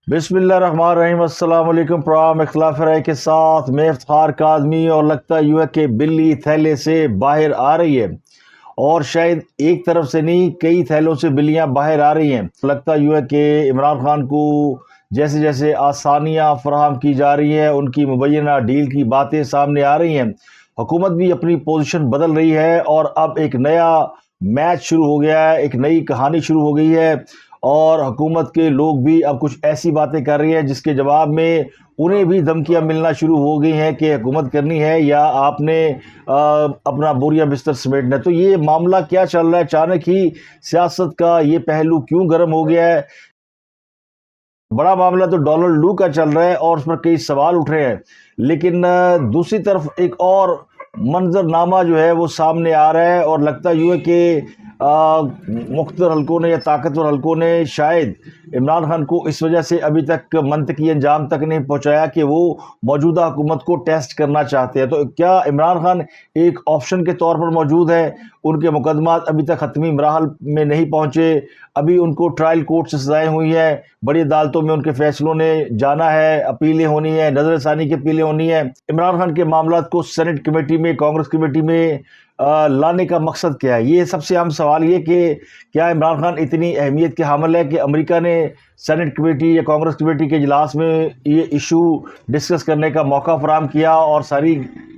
بسم اللہ الرحمن الرحیم۔ السلام علیکم۔ پروگرام اختلاف رائے کے ساتھ میں افتخار کاظمی، اور لگتا یوں ہے کہ بلی تھیلے سے باہر آ رہی ہے، اور شاید ایک طرف سے نہیں، کئی تھیلوں سے بلیاں باہر آ رہی ہیں۔ لگتا یوں ہے کہ عمران خان کو جیسے جیسے آسانیاں فراہم کی جا رہی ہیں، ان کی مبینہ ڈیل کی باتیں سامنے آ رہی ہیں، حکومت بھی اپنی پوزیشن بدل رہی ہے، اور اب ایک نیا میچ شروع ہو گیا ہے، ایک نئی کہانی شروع ہو گئی ہے، اور حکومت کے لوگ بھی اب کچھ ایسی باتیں کر رہی ہیں جس کے جواب میں انہیں بھی دھمکیاں ملنا شروع ہو گئی ہیں کہ حکومت کرنی ہے یا آپ نے اپنا بوریا بستر سمیٹنا ہے۔ تو یہ معاملہ کیا چل رہا ہے؟ اچانک ہی سیاست کا یہ پہلو کیوں گرم ہو گیا ہے؟ بڑا معاملہ تو ڈونلڈ لو کا چل رہا ہے اور اس پر کئی سوال اٹھ رہے ہیں، لیکن دوسری طرف ایک اور منظر نامہ جو ہے وہ سامنے آ رہا ہے، اور لگتا یوں ہے کہ مقتدر حلقوں نے یا طاقتور حلقوں نے شاید عمران خان کو اس وجہ سے ابھی تک منطقی انجام تک نہیں پہنچایا کہ وہ موجودہ حکومت کو ٹیسٹ کرنا چاہتے ہیں۔ تو کیا عمران خان ایک آپشن کے طور پر موجود ہے؟ ان کے مقدمات ابھی تک حتمی مراحل میں نہیں پہنچے، ابھی ان کو ٹرائل کورٹ سے سزائیں ہوئی ہیں، بڑی عدالتوں میں ان کے فیصلوں نے جانا ہے، اپیلیں ہونی ہیں، نظر ثانی کی اپیلیں ہونی ہیں۔ عمران خان کے معاملات کو سینٹ کمیٹی میں، کانگریس کمیٹی میں لانے کا مقصد کیا ہے؟ یہ سب سے اہم سوال یہ کہ کیا عمران خان اتنی اہمیت کے حامل ہے کہ امریکہ نے سینٹ کمیٹی یا کانگریس کمیٹی کے اجلاس میں یہ ایشو ڈسکس کرنے کا موقع فراہم کیا اور ساری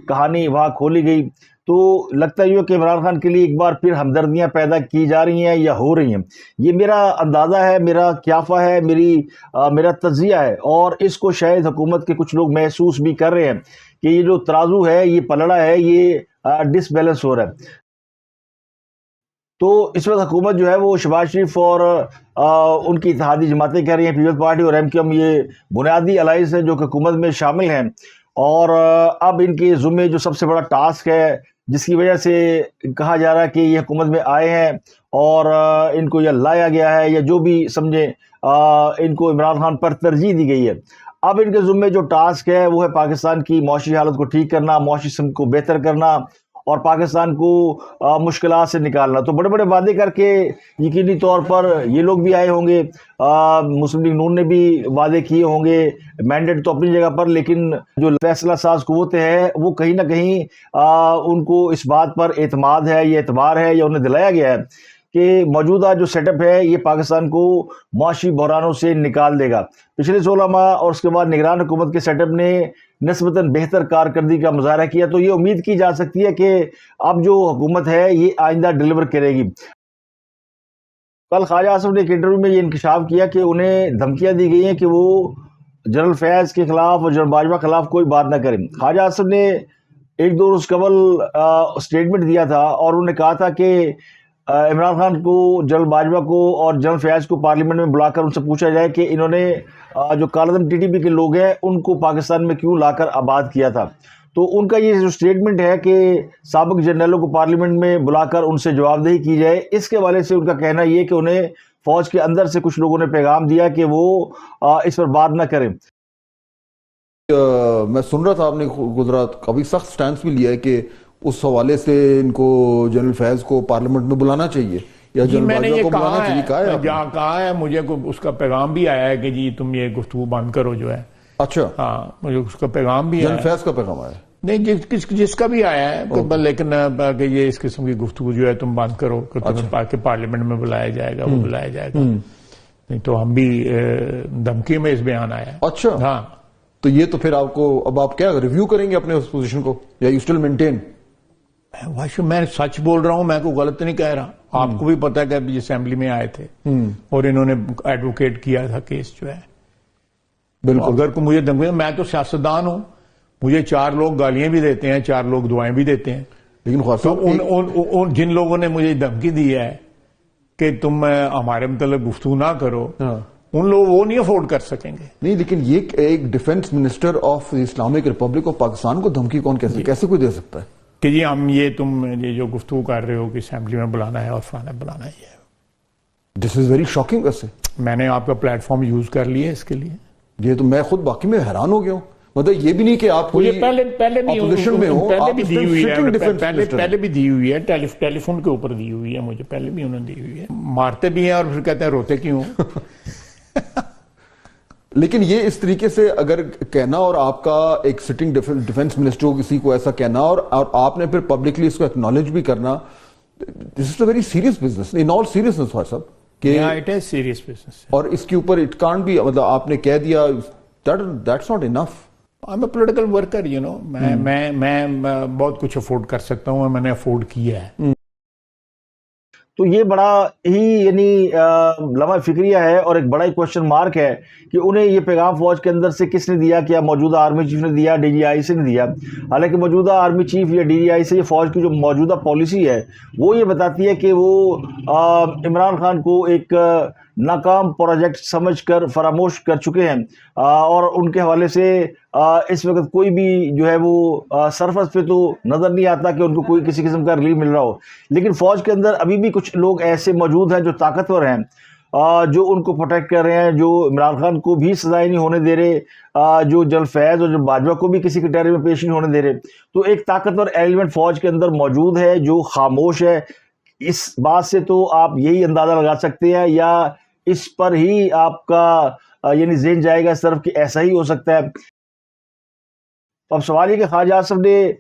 کہانی وہاں کھولی گئی؟ تو لگتا ہے کہ عمران خان کے لیے ایک بار پھر ہمدردیاں پیدا کی جا رہی ہیں یا ہو رہی ہیں۔ یہ میرا اندازہ ہے، میرا قیافہ ہے، میرا تجزیہ ہے، اور اس کو شاید حکومت کے کچھ لوگ محسوس بھی کر رہے ہیں کہ یہ جو ترازو ہے، یہ پلڑا ہے، یہ ڈس بیلنس ہو رہا ہے۔ تو اس وقت حکومت جو ہے وہ شہباز شریف اور ان کی اتحادی جماعتیں کہہ رہی ہیں، پیپلز پارٹی اور ایم کیو ایم، یہ بنیادی الائنس ہیں جو کہ حکومت میں شامل ہیں، اور اب ان کے ذمے جو سب سے بڑا ٹاسک ہے، جس کی وجہ سے کہا جا رہا ہے کہ یہ حکومت میں آئے ہیں اور ان کو یہ لایا گیا ہے، یا جو بھی سمجھیں ان کو عمران خان پر ترجیح دی گئی ہے۔ اب ان کے ذمے جو ٹاسک ہے وہ ہے پاکستان کی معاشی حالت کو ٹھیک کرنا، معاشی سمت کو بہتر کرنا، اور پاکستان کو مشکلات سے نکالنا۔ تو بڑے بڑے وعدے کر کے یقینی طور پر یہ لوگ بھی آئے ہوں گے، مسلم لیگ نون نے بھی وعدے کیے ہوں گے، مینڈیٹ تو اپنی جگہ پر، لیکن جو فیصلہ ساز قوتیں ہیں وہ کہیں نہ کہیں ان کو اس بات پر اعتماد ہے یا اعتبار ہے یا انہیں دلایا گیا ہے کہ موجودہ جو سیٹ اپ ہے یہ پاکستان کو معاشی بحرانوں سے نکال دے گا۔ پچھلے 16 ماہ اور اس کے بعد نگران حکومت کے سیٹ اپ نے نسبتاً بہتر کارکردگی کا مظاہرہ کیا، تو یہ امید کی جا سکتی ہے کہ اب جو حکومت ہے یہ آئندہ ڈیلیور کرے گی۔ کل خواجہ آصف نے ایک انٹرویو میں یہ انکشاف کیا کہ انہیں دھمکیاں دی گئی ہیں کہ وہ جنرل فیض کے خلاف اور جنرل باجوہ کے خلاف کوئی بات نہ کریں۔ خواجہ آصف نے ایک دو روز قبل اسٹیٹمنٹ دیا تھا، اور انہوں نے کہا تھا کہ عمران خان کو، جنرل باجوہ کو اور جنرل فیاض کو پارلیمنٹ میں بلا کر ان سے پوچھا جائے کہ انہوں نے جو کالعدم ٹی ٹی پی کے لوگ ہیں ان کو پاکستان میں کیوں لا کر آباد کیا تھا۔ تو ان کا یہ جو اسٹیٹمنٹ ہے کہ سابق جنرلوں کو پارلیمنٹ میں بلا کر ان سے جواب دہی کی جائے، اس کے حوالے سے ان کا کہنا یہ کہ انہیں فوج کے اندر سے کچھ لوگوں نے پیغام دیا کہ وہ اس پر بات نہ کریں۔ میں سن رہا تھا آپ نے گزرا کافی سخت سٹینس بھی لیا ہے کہ اس حوالے سے ان کو جنرل فیض کو پارلیمنٹ میں بلانا چاہیے یا جنرل باجوہ کو بلانا چاہیے۔ کہا ہے مجھے اس کا پیغام بھی آیا ہے کہ جی تم یہ گفتگو بند کرو جو ہے۔ اچھا ہاں، مجھے اس کا پیغام بھی آیا ہے۔ جنرل فیض کا پیغام آیا ہے؟ نہیں، جس کا بھی آیا ہے، لیکن کہ یہ اس قسم کی گفتگو جو ہے تم بند کرو، کہ تمہیں پارلیمنٹ میں بلایا جائے گا، وہ بلایا جائے گا، نہیں تو ہم بھی دھمکی میں اس بیان آیا ہے۔ اچھا ہاں، تو یہ تو پھر آپ کو اب آپ کیا ریویو کریں گے اپنے اس پوزیشن کو، یا یو اسٹل مینٹین؟ میں سچ بول رہا ہوں، میں کوئی غلط نہیں کہہ رہا۔ آپ کو بھی پتا ہے کہ ابھی اسمبلی میں آئے تھے اور انہوں نے ایڈوکیٹ کیا تھا کیس جو ہے۔ بالکل، اگر کوئی مجھے دھمکی، میں تو سیاستدان ہوں، مجھے 4 لوگ گالیاں بھی دیتے ہیں، 4 لوگ دعائیں بھی دیتے ہیں، لیکن جن لوگوں نے مجھے دھمکی دی ہے کہ تم ہمارے متعلق گفتگو نہ کرو، ان لوگ وہ نہیں افورڈ کر سکیں گے۔ نہیں، لیکن یہ ایک defence minister of Islamic republic of Pakistan کو دھمکی کون کیسے کوئی دے سکتا ہے کہ جی ہم تم یہ جو گفتگو کر رہے ہو کہ اسمبلی میں بلانا ہے اور فلانا بلانا ہے؟ دس از ویری شاکنگ۔ ویسے میں نے آپ کا پلیٹ فارم یوز کر لیا اس کے لیے، یہ تو میں خود باقی میں حیران ہو گیا ہوں۔ مطلب یہ بھی نہیں کہ آپ پہلے بھی دی ہوئی ہے، ٹیلی فون کے اوپر دی ہوئی ہے، مجھے پہلے بھی انہوں نے دی ہوئی ہے۔ مارتے بھی ہیں اور پھر کہتے ہیں روتے کیوں؟ لیکن یہ اس طریقے سے اگر کہنا اور آپ کا ایک سٹنگ ڈیفنس منسٹر کو کسی کو ایسا کہنا اور آپ نے پھر پبلکلی اس کو ایکنالج بھی کرنا, this is a very serious business in all seriousness for صاحب کہ اٹ از سیریس بزنس, اور اس کے اوپر اٹ کانٹ بھی, مطلب آپ نے کہہ دیا that's not enough. I am a political worker, you know, میں بہت کچھ افورڈ کر سکتا ہوں, میں نے افورڈ کیا ہے. تو یہ بڑا ہی یعنی لمحہ فکریہ ہے اور ایک بڑا ہی کوشچن مارک ہے کہ انہیں یہ پیغام فوج کے اندر سے کس نے دیا, کیا موجودہ آرمی چیف نے دیا, ڈی جی آئی سے نے دیا. حالانکہ موجودہ آرمی چیف یا ڈی جی آئی سے یہ فوج کی جو موجودہ پالیسی ہے وہ یہ بتاتی ہے کہ وہ عمران خان کو ایک ناکام پروجیکٹ سمجھ کر فراموش کر چکے ہیں, اور ان کے حوالے سے اس وقت کوئی بھی جو ہے وہ سرفس پہ تو نظر نہیں آتا کہ ان کو کوئی کسی قسم کا ریلیف مل رہا ہو. لیکن فوج کے اندر ابھی بھی کچھ لوگ ایسے موجود ہیں جو طاقتور ہیں, جو ان کو پروٹیکٹ کر رہے ہیں, جو عمران خان کو بھی سزائیں نہیں ہونے دے رہے, جو جنرل فیض اور جو باجوہ کو بھی کسی کٹہرے میں پیش نہیں ہونے دے رہے. تو ایک طاقتور ایلیمنٹ فوج کے اندر موجود ہے جو خاموش ہے. اس بات سے تو آپ یہی اندازہ لگا سکتے ہیں, یا اس پر ہی آپ کا یعنی ذہن جائے گا اس طرف کہ ایسا ہی ہو سکتا ہے. اب سوال یہ کہ خواجہ آصف نے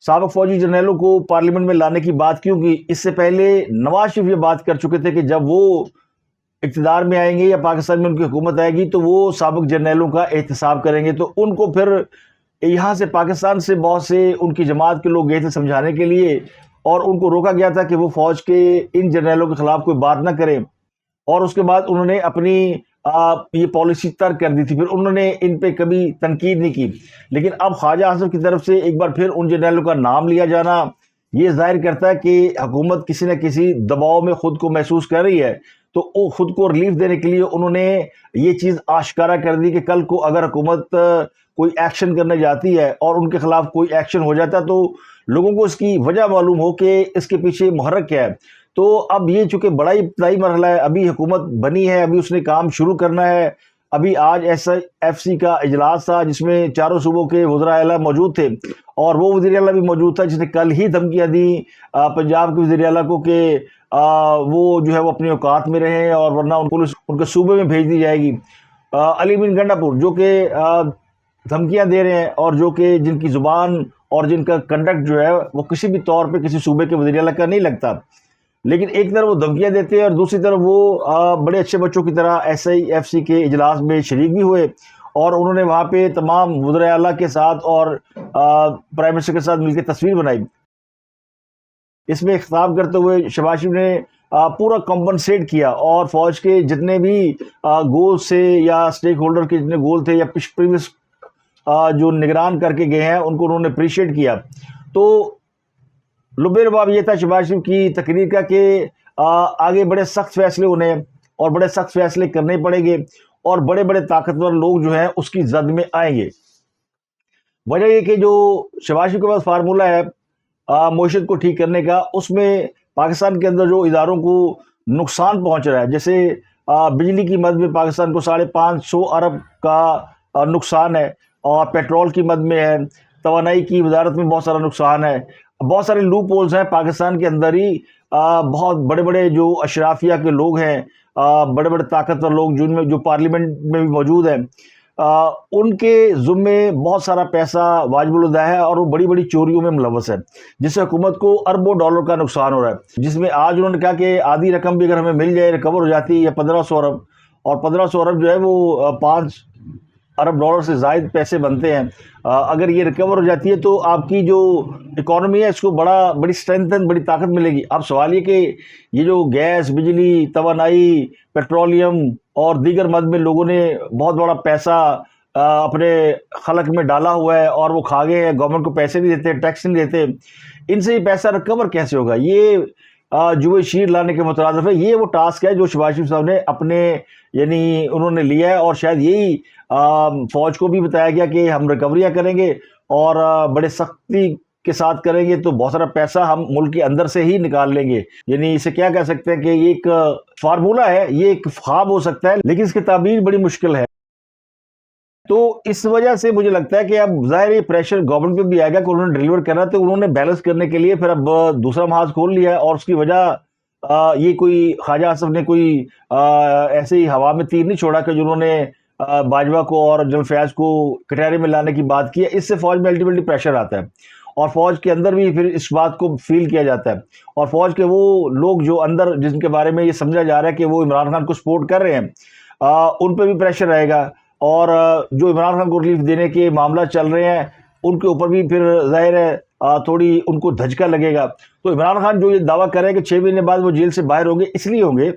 سابق فوجی جرنیلوں کو پارلیمنٹ میں لانے کی بات کیوں کی؟ اس سے پہلے نواز شریف یہ بات کر چکے تھے کہ جب وہ اقتدار میں آئیں گے یا پاکستان میں ان کی حکومت آئے گی تو وہ سابق جرنیلوں کا احتساب کریں گے. تو ان کو پھر یہاں سے پاکستان سے بہت سے ان کی جماعت کے لوگ گئے تھے سمجھانے کے لیے, اور ان کو روکا گیا تھا کہ وہ فوج کے ان جرنیلوں کے خلاف کوئی بات نہ کریں. اور اس کے بعد انہوں نے اپنی یہ پالیسی ترک کر دی تھی, پھر انہوں نے ان پہ کبھی تنقید نہیں کی. لیکن اب خواجہ آصف کی طرف سے ایک بار پھر ان جرنیلوں کا نام لیا جانا یہ ظاہر کرتا ہے کہ حکومت کسی نہ کسی دباؤ میں خود کو محسوس کر رہی ہے. تو خود کو ریلیف دینے کے لیے انہوں نے یہ چیز آشکارا کر دی کہ کل کو اگر حکومت کوئی ایکشن کرنے جاتی ہے اور ان کے خلاف کوئی ایکشن ہو جاتا تو لوگوں کو اس کی وجہ معلوم ہو کہ اس کے پیچھے محرک کیا ہے. تو اب یہ چونکہ بڑا ہی ابتدائی مرحلہ ہے, ابھی حکومت بنی ہے, ابھی اس نے کام شروع کرنا ہے. ابھی آج SIFC کا اجلاس تھا جس میں چاروں صوبوں کے وزراء اعلیٰ موجود تھے, اور وہ وزیر اعلیٰ بھی موجود تھا جس نے کل ہی دھمکیاں دی پنجاب کے وزیر اعلیٰ کو کہ وہ جو ہے وہ اپنے اوقات میں رہیں اور ورنہ پولیس ان کے صوبے میں بھیج دی جائے گی. علی بن گنڈاپور جو کہ دھمکیاں دے رہے ہیں اور جو کہ جن کی زبان اور جن کا کنڈکٹ جو ہے وہ کسی بھی طور پہ کسی صوبے کے وزیر اعلیٰ کا نہیں لگتا, لیکن ایک طرف وہ دھمکیاں دیتے ہیں اور دوسری طرف وہ بڑے اچھے بچوں کی طرح SIFC کے اجلاس میں شریک بھی ہوئے, اور انہوں نے وہاں پہ تمام وزراء اعلیٰ کے ساتھ اور پرائم منسٹر کے ساتھ مل کے تصویر بنائی. اس میں خطاب کرتے ہوئے شہباز شریف نے پورا کمپنسیٹ کیا, اور فوج کے جتنے بھی گول سے یا اسٹیک ہولڈر کے جتنے گول تھے یا پریویس جو نگران کر کے گئے ہیں ان کو انہوں نے اپریشیٹ کیا. تو لبے لباب یہ تھا شہباز شریف کی تقریر کا کہ آگے بڑے سخت فیصلے ہونے ہیں اور بڑے سخت فیصلے کرنے پڑیں گے, اور بڑے بڑے طاقتور لوگ جو ہیں اس کی زد میں آئیں گے. وجہ یہ کہ جو شہباز شریف کے پاس فارمولہ ہے معیشت کو ٹھیک کرنے کا, اس میں پاکستان کے اندر جو اداروں کو نقصان پہنچ رہا ہے, جیسے بجلی کی مد میں پاکستان کو 550 ارب کا نقصان ہے, اور پیٹرول کی مد میں ہے, توانائی کی وزارت میں بہت سارا نقصان ہے, بہت سارے لوپ ہولز ہیں پاکستان کے اندر ہی. بہت بڑے بڑے جو اشرافیہ کے لوگ ہیں, بڑے بڑے طاقتور لوگ جن میں جو پارلیمنٹ میں بھی موجود ہیں, ان کے ذمے بہت سارا پیسہ واجب الادا ہے, اور وہ بڑی بڑی چوریوں میں ملوث ہے, جس سے حکومت کو اربوں ڈالر کا نقصان ہو رہا ہے. جس میں آج انہوں نے کہا کہ آدھی رقم بھی اگر ہمیں مل جائے ریکور ہو جاتی ہے, یا 1500 ارب, اور 1500 ارب جو ہے وہ 5 ارب ڈالر سے زائد پیسے بنتے ہیں. اگر یہ ریکور ہو جاتی ہے تو آپ کی جو اکانومی ہے اس کو بڑی اسٹرینتھن, بڑی طاقت ملے گی. اب سوال یہ کہ یہ جو گیس, بجلی, توانائی, پیٹرولیم اور دیگر مد میں لوگوں نے بہت بڑا پیسہ اپنے خلق میں ڈالا ہوا ہے اور وہ کھا گئے ہیں, گورنمنٹ کو پیسے نہیں دیتے, ٹیکس نہیں دیتے, ان سے یہ پیسہ ریکور کیسے ہوگا؟ یہ جوئے شیر لانے کے مترادف ہے. یہ وہ ٹاسک ہے جو شہباز شریف صاحب نے اپنے یعنی انہوں نے لیا ہے, اور شاید یہی فوج کو بھی بتایا گیا کہ ہم ریکوریاں کریں گے اور بڑے سختی کے ساتھ کریں گے تو بہت سارا پیسہ ہم ملک کے اندر سے ہی نکال لیں گے. یعنی اسے کیا کہہ سکتے ہیں کہ یہ ایک فارمولہ ہے, یہ ایک خواب ہو سکتا ہے, لیکن اس کی تعبیر بڑی مشکل ہے. تو اس وجہ سے مجھے لگتا ہے کہ اب ظاہر یہ پریشر گورنمنٹ پہ بھی آئے گا کہ انہوں نے ڈیلیور کرنا, تو انہوں نے بیلنس کرنے کے لیے پھر اب دوسرا محاذ کھول لیا ہے, اور اس کی وجہ یہ کوئی خواجہ آصف نے کوئی ایسے ہی ہوا میں تیر نہیں چھوڑا کہ جنہوں نے باجوہ کو اور جنرل فیاض کو کٹہرے میں لانے کی بات کی ہے. اس سے فوج میں الٹیمیٹلی پریشر آتا ہے اور فوج کے اندر بھی پھر اس بات کو فیل کیا جاتا ہے, اور فوج کے وہ لوگ جو اندر جن کے بارے میں یہ سمجھا جا رہا ہے کہ وہ عمران خان کو سپورٹ کر رہے ہیں, ان پہ بھی پریشر رہے گا, اور جو عمران خان کو ریلیف دینے کے معاملات چل رہے ہیں ان کے اوپر بھی پھر ظاہر ہے تھوڑی ان کو دھچکا لگے گا. تو عمران خان جو یہ دعویٰ کر رہے ہیں کہ 6 مہینے بعد وہ جیل سے باہر ہوں گے, اس لیے ہوں گے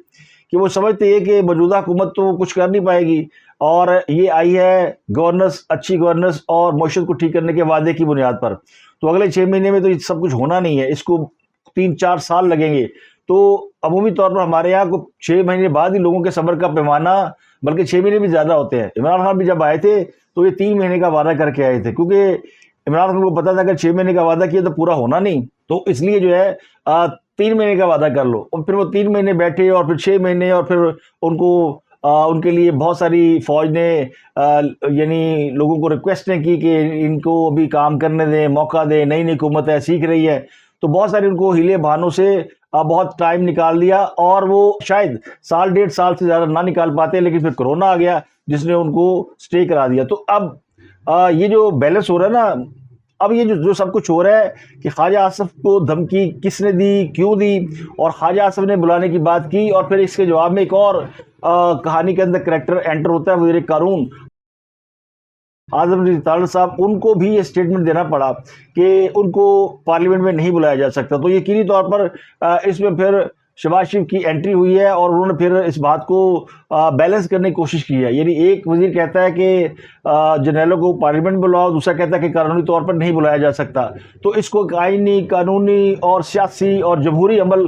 کہ وہ سمجھتے ہیں کہ موجودہ حکومت تو کچھ کر نہیں پائے گی, اور یہ آئی ہے گورننس, اچھی گورننس اور معیشت کو ٹھیک کرنے کے وعدے کی بنیاد پر. تو اگلے 6 مہینے میں تو یہ سب کچھ ہونا نہیں ہے, اس کو 3-4 سال لگیں گے. تو عمومی طور پر ہمارے یہاں کو 6 مہینے بعد ہی لوگوں کے صبر کا پیمانہ, بلکہ 6 مہینے بھی زیادہ ہوتے ہیں. عمران خان بھی جب آئے تھے تو یہ 3 مہینے کا وعدہ کر کے آئے تھے, کیونکہ عمران خان کو پتا تھا کہ 6 مہینے کا وعدہ کیا تو پورا ہونا نہیں, تو اس لیے جو ہے 3 مہینے کا وعدہ کر لو. اور پھر وہ 3 مہینے بیٹھے اور پھر 6 مہینے, اور پھر ان کو ان کے لیے بہت ساری فوج نے یعنی لوگوں کو ریکویسٹیں کی کہ ان کو ابھی کام کرنے دیں, موقع دیں, نئی نئی حکومت ہے, سیکھ رہی ہے. تو بہت ساری ان کو ہیلے بہانوں سے بہت ٹائم نکال دیا, اور وہ شاید 1.5 سال سے زیادہ نہ نکال پاتے, لیکن پھر کرونا آ گیا جس نے ان کو سٹے کرا دیا. تو اب یہ جو بیلنس ہو رہا ہے نا, اب یہ جو سب کچھ ہو رہا ہے کہ خواجہ آصف کو دھمکی کس نے دی, کیوں دی, اور خواجہ آصف نے بلانے کی بات کی, اور پھر اس کے جواب میں ایک اور کہانی کے اندر کریکٹر انٹر ہوتا ہے, وزیر قانون اعظم رضا تارڑ صاحب. ان کو بھی یہ اسٹیٹمنٹ دینا پڑا کہ ان کو پارلیمنٹ میں نہیں بلایا جا سکتا. تو یقینی طور پر اس میں پھر شہباز شریف کی انٹری ہوئی ہے, اور انہوں نے پھر اس بات کو بیلنس کرنے کی کوشش کی ہے. یعنی ایک وزیر کہتا ہے کہ جنرلوں کو پارلیمنٹ بلاؤ, دوسرا کہتا ہے کہ قانونی طور پر نہیں بلایا جا سکتا. تو اس کو آئینی, قانونی اور سیاسی اور جمہوری عمل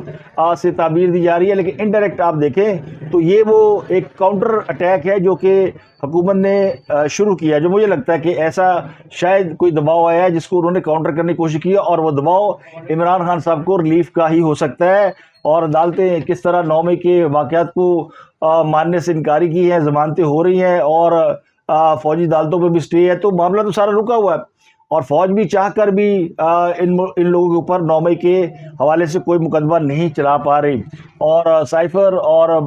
سے تعبیر دی جا رہی ہے, لیکن انڈائریکٹ آپ دیکھیں تو یہ وہ ایک کاؤنٹر اٹیک ہے جو کہ حکومت نے شروع کیا, جو مجھے لگتا ہے کہ ایسا شاید کوئی دباؤ آیا ہے جس کو انہوں نے کاؤنٹر کرنے کی کوشش کی ہے, اور وہ دباؤ عمران خان صاحب کو ریلیف کا ہی ہو سکتا ہے. اور عدالتیں کس طرح 9 مئی کے واقعات کو ماننے سے انکاری کی ہیں, ضمانتیں ہو رہی ہیں, اور فوجی عدالتوں پہ بھی سٹے ہے, تو معاملہ تو سارا رکا ہوا ہے. اور فوج بھی چاہ کر بھی ان لوگوں کے اوپر 9 مئی کے حوالے سے کوئی مقدمہ نہیں چلا پا رہی. اور سائفر اور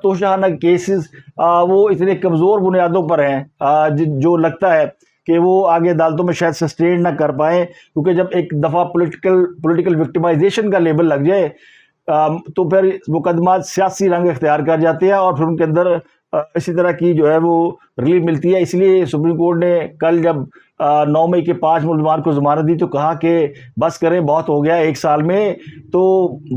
توشہانہ کیسز وہ اتنے کمزور بنیادوں پر ہیں جو لگتا ہے کہ وہ آگے عدالتوں میں شاید سسٹین نہ کر پائیں, کیونکہ جب ایک دفعہ پولیٹیکل وکٹمائزیشن کا لیبل لگ جائے تو پھر مقدمات سیاسی رنگ اختیار کر جاتے ہیں, اور پھر ان کے اندر اسی طرح کی جو ہے وہ ریلیف ملتی ہے. اس لیے سپریم کورٹ نے کل جب 9 مئی کے 5 ملزمان کو ضمانت دی تو کہا کہ بس کریں, بہت ہو گیا 1 سال میں. تو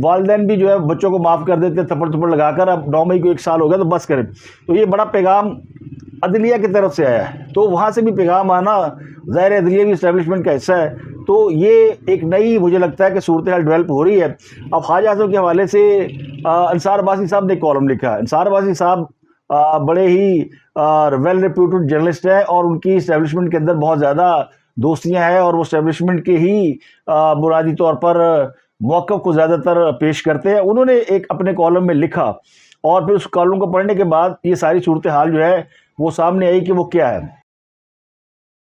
والدین بھی جو ہے بچوں کو معاف کر دیتے تھپڑ لگا کر, اب 9 مئی کو 1 سال ہو گیا تو بس کریں. تو یہ بڑا پیغام عدلیہ کی طرف سے آیا ہے, تو وہاں سے بھی پیغام آنا, ظاہر عدلیہ بھی اسٹیبلشمنٹ کا حصہ ہے. تو یہ ایک نئی مجھے لگتا ہے کہ صورتحال ڈیولپ ہو رہی ہے. اب خواجہ اعظم کے حوالے سے انصار عباسی صاحب نے کالم لکھا ہے. انصار عباسی صاحب بڑے ہی ویل ریپیوٹڈ جرنلسٹ ہیں, اور ان کی اسٹیبلشمنٹ کے اندر بہت زیادہ دوستیاں ہیں, اور وہ اسٹیبلشمنٹ کے ہی بنیادی طور پر موقف کو زیادہ تر پیش کرتے ہیں. انہوں نے ایک اپنے کالم میں لکھا, اور پھر اس کالم کو پڑھنے کے بعد یہ ساری صورتحال جو ہے وہ سامنے آئی کہ وہ کیا ہے.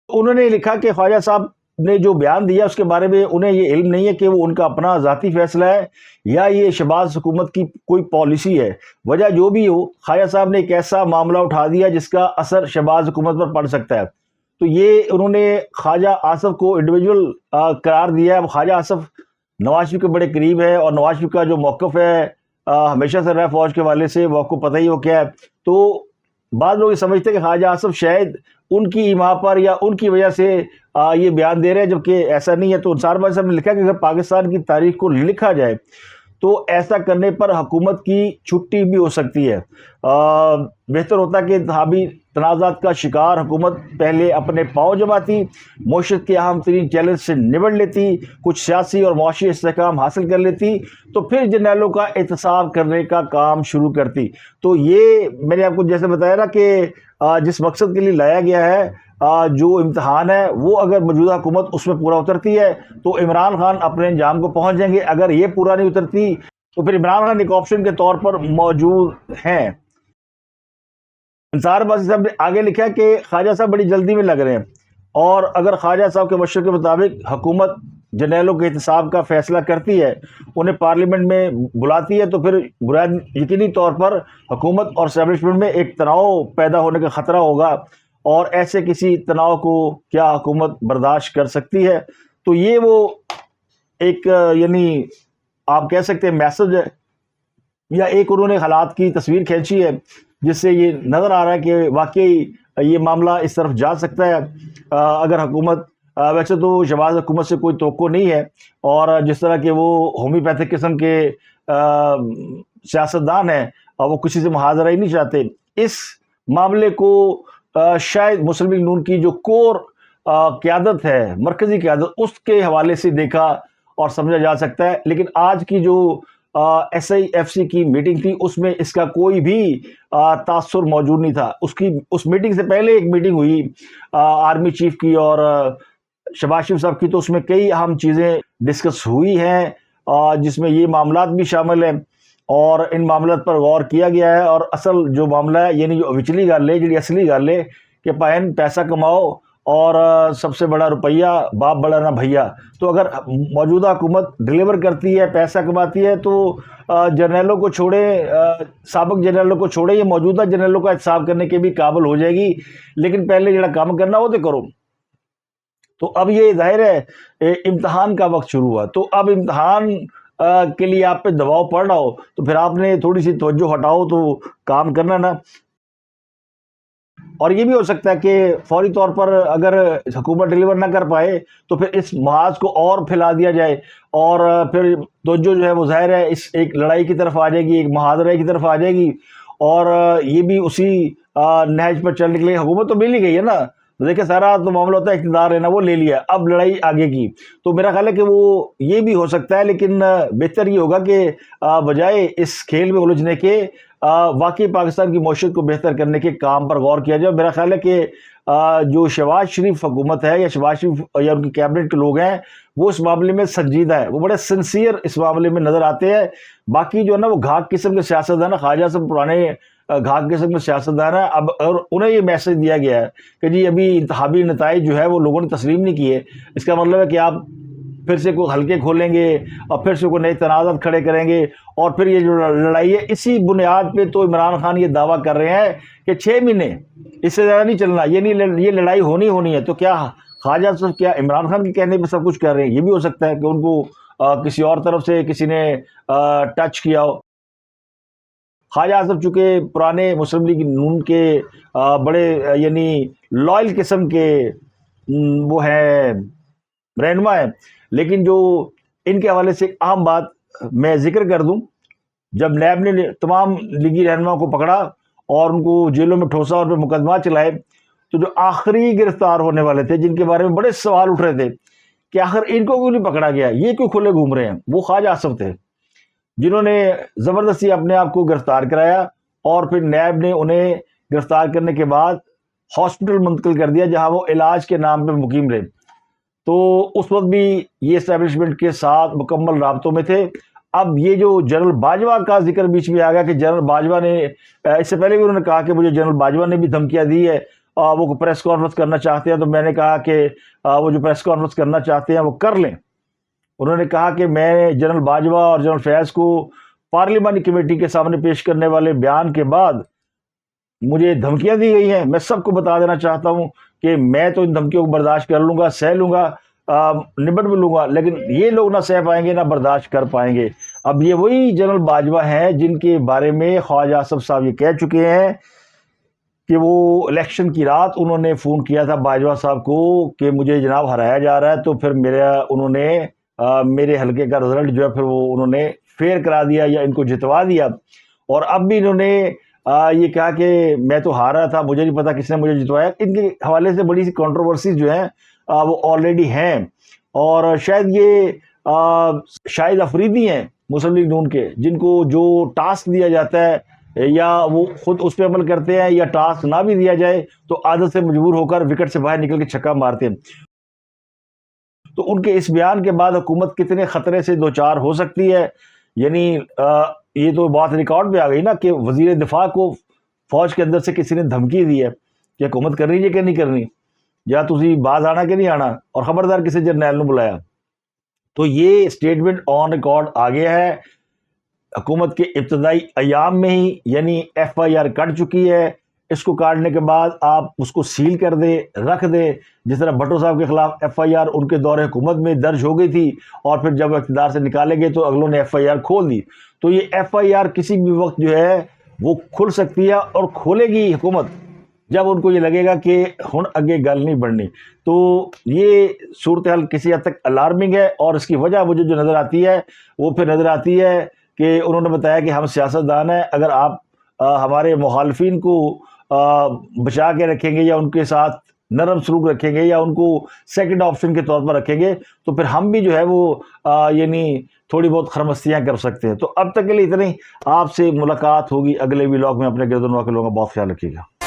انہوں نے لکھا کہ خواجہ صاحب نے جو بیان دیا اس کے بارے میں انہیں یہ علم نہیں ہے کہ وہ ان کا اپنا ذاتی فیصلہ ہے یا یہ شہباز حکومت کی کوئی پالیسی ہے. وجہ جو بھی ہو, خواجہ صاحب نے ایک ایسا معاملہ اٹھا دیا جس کا اثر شہباز حکومت پر پڑ سکتا ہے. تو یہ انہوں نے خواجہ آصف کو انڈیویجول قرار دیا ہے. خواجہ آصف نواز شریف کے بڑے قریب ہے, اور نواز شریف کا جو موقف ہے ہمیشہ سے رہا فوج کے حوالے سے, وہ آپ کو پتہ ہی ہو کیا ہے. تو بعض لوگ یہ سمجھتے ہیں کہ خواجہ آصف شاید ان کی ایما پر یا ان کی وجہ سے یہ بیان دے رہے ہیں, جبکہ ایسا نہیں ہے. تو انصار عباسی صاحب نے لکھا کہ اگر پاکستان کی تاریخ کو لکھا جائے تو ایسا کرنے پر حکومت کی چھٹی بھی ہو سکتی ہے. بہتر ہوتا کہ انتخابی تنازعات کا شکار حکومت پہلے اپنے پاؤں جماتی, معیشت کے اہم ترین چیلنج سے نبٹ لیتی, کچھ سیاسی اور معاشی استحکام حاصل کر لیتی, تو پھر جرنیلوں کا احتساب کرنے کا کام شروع کرتی. تو یہ میں نے آپ کو جیسے بتایا نا کہ جس مقصد کے لیے لایا گیا ہے, جو امتحان ہے, وہ اگر موجودہ حکومت اس میں پورا اترتی ہے تو عمران خان اپنے انجام کو پہنچ جائیں گے. اگر یہ پورا نہیں اترتی تو پھر عمران خان ایک آپشن کے طور پر موجود ہیں. انصار عباسی صاحب نے آگے لکھا کہ خواجہ صاحب بڑی جلدی میں لگ رہے ہیں, اور اگر خواجہ صاحب کے مشورے کے مطابق حکومت جرنیلوں کے احتساب کا فیصلہ کرتی ہے، انہیں پارلیمنٹ میں بلاتی ہے، تو پھر یقینی طور پر حکومت اور اسٹیبلشمنٹ میں ایک تناؤ پیدا ہونے کا خطرہ ہوگا، اور ایسے کسی تناؤ کو کیا حکومت برداشت کر سکتی ہے؟ تو یہ وہ ایک یعنی آپ کہہ سکتے ہیں میسج ہے، یا ایک انہوں نے حالات کی تصویر کھینچی ہے جس سے یہ نظر آ رہا ہے کہ واقعی یہ معاملہ اس طرف جا سکتا ہے اگر حکومت، ویسے تو شہباز حکومت سے کوئی توقع نہیں ہے، اور جس طرح کہ وہ ہومیوپیتھک قسم کے سیاستدان ہیں اور وہ کسی سے محاذرہ ہی نہیں چاہتے، اس معاملے کو شاید مسلم لیگ نون کی جو کور قیادت ہے، مرکزی قیادت، اس کے حوالے سے دیکھا اور سمجھا جا سکتا ہے۔ لیکن آج کی جو ایس آئی ایف سی کی میٹنگ تھی اس میں اس کا کوئی بھی تاثر موجود نہیں تھا۔ اس میٹنگ سے پہلے ایک میٹنگ ہوئی آرمی چیف کی اور شہباز شریف صاحب کی، تو اس میں کئی اہم چیزیں ڈسکس ہوئی ہیں جس میں یہ معاملات بھی شامل ہیں، اور ان معاملات پر غور کیا گیا ہے۔ اور اصل جو معاملہ ہے، یعنی جو وچلی گل ہے، جی اصلی گل ہے کہ پہن پیسہ کماؤ اور سب سے بڑا روپیہ باپ بڑا نہ بھیا۔ تو اگر موجودہ حکومت ڈلیور کرتی ہے، پیسہ کماتی ہے، تو جرنیلوں کو چھوڑے، سابق جرنیلوں کو چھوڑے، یہ موجودہ جرنیلوں کا احتساب کرنے کے بھی قابل ہو جائے گی، لیکن پہلے جڑا کام کرنا وہ تو کرو۔ تو اب یہ ظاہر ہے امتحان کا وقت شروع ہوا، تو اب امتحان کے لیے آپ پہ دباؤ پڑ رہا ہو تو پھر آپ نے تھوڑی سی توجہ ہٹاؤ تو کام کرنا نا۔ اور یہ بھی ہو سکتا ہے کہ فوری طور پر اگر حکومت ڈیلیور نہ کر پائے تو پھر اس محاذ کو اور پھیلا دیا جائے، اور پھر توجہ جو ہے وہ ظاہر ہے اس ایک لڑائی کی طرف آ جائے گی، ایک محاذرے کی طرف آ جائے گی، اور یہ بھی اسی نہج پر چلنے کے لیے حکومت تو مل ہی گئی ہے نا۔ دیکھیں سارا تو معاملہ ہوتا ہے اقتدار لینا، وہ لے لیا، اب لڑائی آگے کی۔ تو میرا خیال ہے کہ وہ یہ بھی ہو سکتا ہے، لیکن بہتر یہ ہوگا کہ بجائے اس کھیل میں الجھنے کے واقعی پاکستان کی معیشت کو بہتر کرنے کے کام پر غور کیا جائے۔ میرا خیال ہے کہ جو شہباز شریف حکومت ہے یا شہباز شریف یا ان کی کیبنٹ کے لوگ ہیں وہ اس معاملے میں سنجیدہ ہے، وہ بڑے سنسیئر اس معاملے میں نظر آتے ہیں۔ باقی جو ہے نا وہ گھاگ قسم کے سیاستدان، خواجہ صاحب پرانے گھاگ قسم کے سیاستدان ہیں، اب اور انہیں یہ میسج دیا گیا ہے کہ جی ابھی انتخابی نتائج جو ہے وہ لوگوں نے تسلیم نہیں کیے، اس کا مطلب ہے کہ آپ پھر سے کوئی حلقے کھولیں گے اور پھر سے کوئی نئے تنازعات کھڑے کریں گے، اور پھر یہ جو لڑائی ہے اسی بنیاد پہ تو عمران خان یہ دعویٰ کر رہے ہیں کہ 6 مہینے اس سے زیادہ نہیں چلنا، یہ لڑائی ہونی ہے۔ تو کیا خواجہ صاحب کیا عمران خان کے کہنے پہ سب کچھ کر رہے ہیں؟ یہ بھی ہو سکتا ہے کہ ان کو کسی اور طرف سے کسی نے ٹچ کیا ہو۔ خواجہ اعظم چونکہ پرانے مسلم لیگ نون کے بڑے یعنی لائل قسم کے وہ ہیں رہنما ہیں، لیکن جو ان کے حوالے سے اہم بات میں ذکر کر دوں، جب نیب نے تمام لیگی رہنماؤں کو پکڑا اور ان کو جیلوں میں ٹھوسا اور پھر مقدمات چلائے، تو جو آخری گرفتار ہونے والے تھے جن کے بارے میں بڑے سوال اٹھ رہے تھے کہ آخر ان کو کیوں نہیں پکڑا گیا، یہ کیوں کھلے گھوم رہے ہیں، وہ خواجہ اعظم تھے جنہوں نے زبردستی اپنے آپ کو گرفتار کرایا، اور پھر نیب نے انہیں گرفتار کرنے کے بعد ہاسپٹل منتقل کر دیا جہاں وہ علاج کے نام پہ مقیم رہے۔ تو اس وقت بھی یہ اسٹیبلشمنٹ کے ساتھ مکمل رابطوں میں تھے۔ اب یہ جو جنرل باجوہ کا ذکر بیچ میں آ گیا کہ جنرل باجوہ نے، اس سے پہلے بھی انہوں نے کہا کہ مجھے جنرل باجوہ نے بھی دھمکیاں دی ہے، وہ پریس کانفرنس کرنا چاہتے ہیں، تو میں نے کہا کہ وہ جو پریس کانفرنس کرنا چاہتے ہیں وہ کر لیں۔ انہوں نے کہا کہ میں جنرل باجوہ اور جنرل فیاض کو پارلیمانی کمیٹی کے سامنے پیش کرنے والے بیان کے بعد مجھے دھمکیاں دی گئی ہیں، میں سب کو بتا دینا چاہتا ہوں کہ میں تو ان دھمکیوں کو برداشت کر لوں گا، سہ لوں گا، نبٹ بھی لوں گا، لیکن یہ لوگ نہ سہ پائیں گے نہ برداشت کر پائیں گے۔ اب یہ وہی جنرل باجوہ ہیں جن کے بارے میں خواجہ اعظم صاحب یہ کہہ چکے ہیں کہ وہ الیکشن کی رات انہوں نے فون کیا تھا باجوہ صاحب کو کہ مجھے جناب ہرایا جا رہا ہے، تو پھر انہوں نے میرے حلقے کا رزلٹ جو ہے پھر وہ انہوں نے فیئر کرا دیا یا ان کو جتوا دیا، اور اب بھی انہوں نے یہ کہا کہ میں تو ہارا تھا، مجھے نہیں پتا کس نے مجھے جتوایا۔ ان کے حوالے سے بڑی سی کنٹروورسیز جو ہیں وہ آلریڈی ہیں، اور شاید یہ شاہد افریدی ہیں مسلم لیگ نون کے، جن کو جو ٹاسک دیا جاتا ہے یا وہ خود اس پہ عمل کرتے ہیں یا ٹاسک نہ بھی دیا جائے تو عادت سے مجبور ہو کر وکٹ سے باہر نکل کے چھکا مارتے ہیں۔ تو ان کے اس بیان کے بعد حکومت کتنے خطرے سے دوچار ہو سکتی ہے، یعنی یہ تو بات ریکارڈ پہ آ گئی نا کہ وزیر دفاع کو فوج کے اندر سے کسی نے دھمکی دی ہے کہ حکومت کرنی ہے کہ نہیں کرنی، یا تسی باز آنا کہ نہیں آنا، اور خبردار کسی جرنیل نے بلایا۔ تو یہ اسٹیٹمنٹ آن ریکارڈ آ گیا ہے حکومت کے ابتدائی ایام میں ہی، یعنی FIR کٹ چکی ہے. اس کو کاٹنے کے بعد آپ اس کو سیل کر دیں، رکھ دیں. جس طرح بھٹو صاحب کے خلاف FIR ان کے دور حکومت میں درج ہو گئی تھی، اور پھر جب اقتدار سے نکالے گئے تو اگلوں نے FIR کھول دی. تو یہ FIR کسی بھی وقت جو ہے وہ کھل سکتی ہے، اور کھولے گی حکومت جب ان کو یہ لگے گا کہ ہن اگے گل نہیں بڑھنی. تو یہ صورتحال کسی حد تک الارمنگ ہے، اور اس کی وجہ مجھے جو نظر آتی ہے وہ پھر نظر آتی ہے کہ انہوں نے بتایا کہ ہم سیاستدان ہیں، اگر آپ ہمارے مخالفین کو بچا کے رکھیں گے یا ان کے ساتھ نرم سلوک رکھیں گے یا ان کو سیکنڈ آپشن کے طور پر رکھیں گے، تو پھر ہم بھی جو ہے وہ یعنی تھوڑی بہت خرمستیاں کر سکتے ہیں. تو اب تک کے لیے اتنا ہی. آپ سے ملاقات ہوگی اگلے ولاگ میں. اپنے گرد و نواح کے لوگوں کا بہت خیال رکھیے گا.